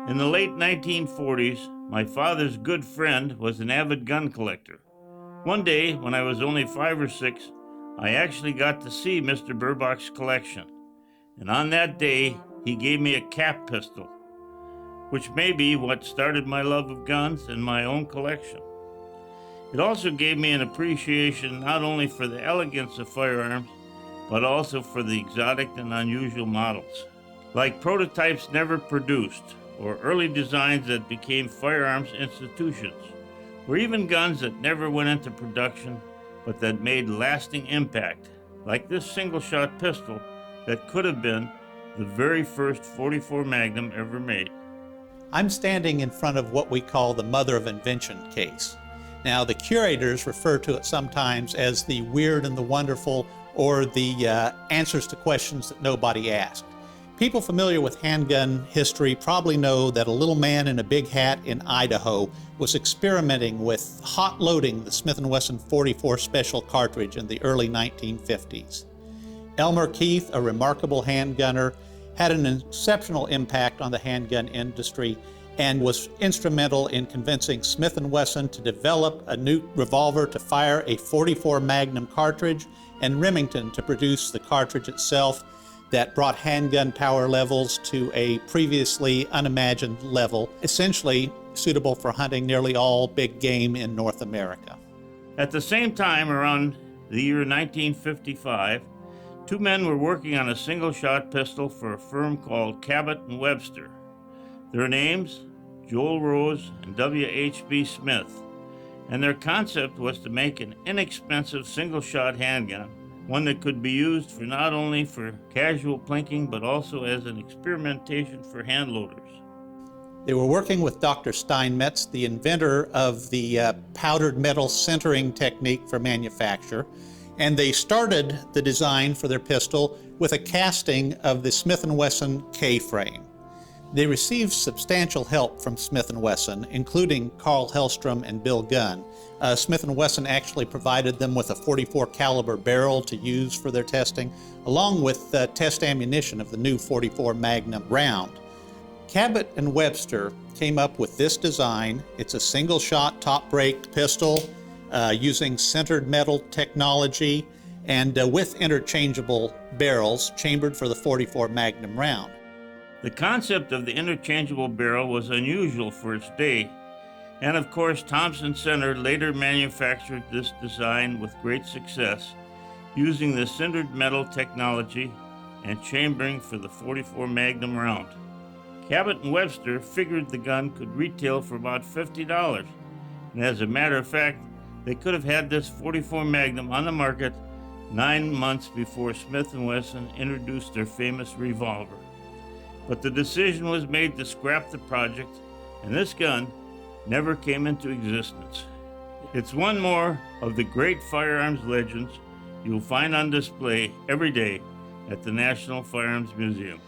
In the late 1940s, my father's good friend was an avid gun collector. One day, when I was only 5 or 6, I actually got to see Mr. Burbach's collection. And on that day, he gave me a cap pistol, which may be what started my love of guns and my own collection. It also gave me an appreciation not only for the elegance of firearms, but also for the exotic and unusual models, like prototypes never produced, or early designs that became firearms institutions, or even guns that never went into production, but that made lasting impact, like this single-shot pistol that could have been the very first .44 Magnum ever made. I'm standing in front of what we call the mother of invention case. Now, the curators refer to it sometimes as the weird and the wonderful, or the answers to questions that nobody asked. People familiar with handgun history probably know that a little man in a big hat in Idaho was experimenting with hot loading the Smith & Wesson .44 Special cartridge in the early 1950s. Elmer Keith, a remarkable handgunner, had an exceptional impact on the handgun industry and was instrumental in convincing Smith & Wesson to develop a new revolver to fire a .44 Magnum cartridge, and Remington to produce the cartridge itself that brought handgun power levels to a previously unimagined level, essentially suitable for hunting nearly all big game in North America. At the same time, around the year 1955, two men were working on a single-shot pistol for a firm called Cabot & Webster. Their names, Joel Rose and W.H.B. Smith, and their concept was to make an inexpensive single-shot handgun, one that could be used for not only for casual plinking, but also as an experimentation for hand loaders. They were working with Dr. Steinmetz, the inventor of the powdered metal sintering technique for manufacture, and they started the design for their pistol with a casting of the Smith & Wesson K-frame. They received substantial help from Smith & Wesson, including Carl Hellstrom and Bill Gunn. Smith & Wesson actually provided them with a .44 caliber barrel to use for their testing, along with test ammunition of the new .44 Magnum round. Cabot & Webster came up with this design. It's a single-shot top-braked pistol using sintered metal technology and with interchangeable barrels chambered for the .44 Magnum round. The concept of the interchangeable barrel was unusual for its day, and of course Thompson Center later manufactured this design with great success, using the sintered metal technology and chambering for the .44 Magnum round. Cabot & Webster figured the gun could retail for about $50, and as a matter of fact, they could have had this .44 Magnum on the market 9 months before Smith & Wesson introduced their famous revolver. But the decision was made to scrap the project, and this gun never came into existence. It's one more of the great firearms legends you'll find on display every day at the National Firearms Museum.